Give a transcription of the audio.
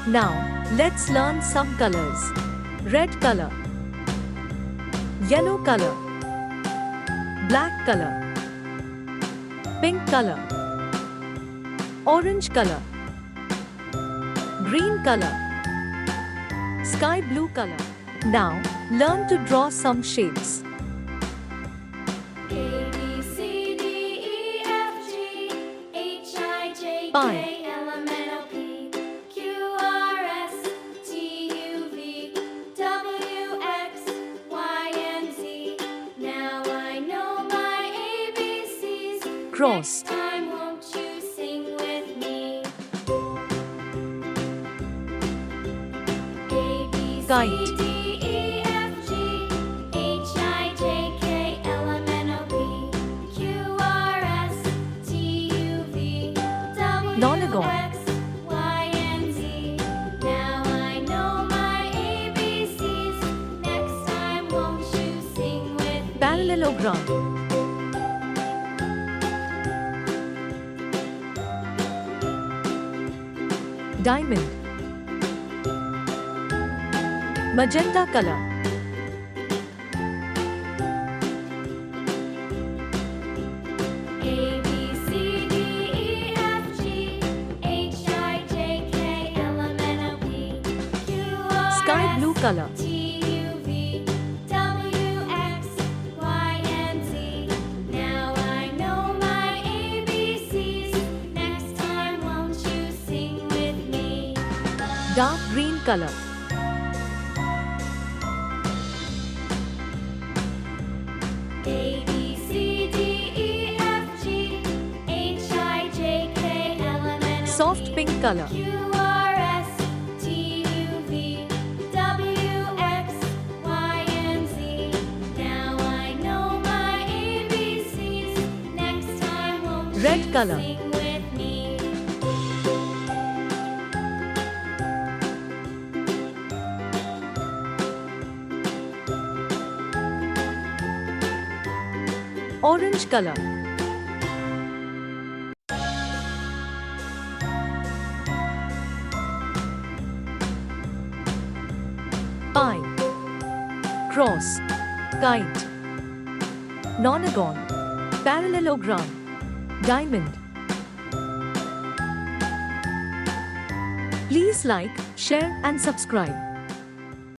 Now, let's learn some colors. Red color, yellow color, black color, pink color, orange color, green color, sky blue color. Now, learn to draw some shapes. A, B, C, D, E, F, G, H, I, J, Pie. K, L, M, N, O, P, Q, R, S, T, U, V, W, X, Y, and Z. Now I know my ABCs. Cross. Next time, won't you sing with me? A, B, C, Kite. D, E, F, G, H, I, J, K, L, M, N, O, P, Q, R, S, T, U, V, W, Nonagon. X, Y, and Z. Now I know my ABCs. Next time, won't you sing with me? Parallelogram. Diamond. Magenta color. A, B, C, D, E, F, G, H, I, J, K, L, M, N, O, P, Q, R, Sky blue S, color. T, U, V, W, X, Y, and Z. Now I know my ABCs. Next time, won't you sing with me? Dark green color. A, B, C, D, E, F, G, H, I, J, K, L, M, N, O, P, Soft pink color. Q, R, S, T, U, V, W, X, Y, and Z. Now I know my ABCs. Next time, won't Red you color. sing with me? Orange color. Pie. Cross. Kite. Nonagon. Parallelogram. Diamond. Please like, share and subscribe.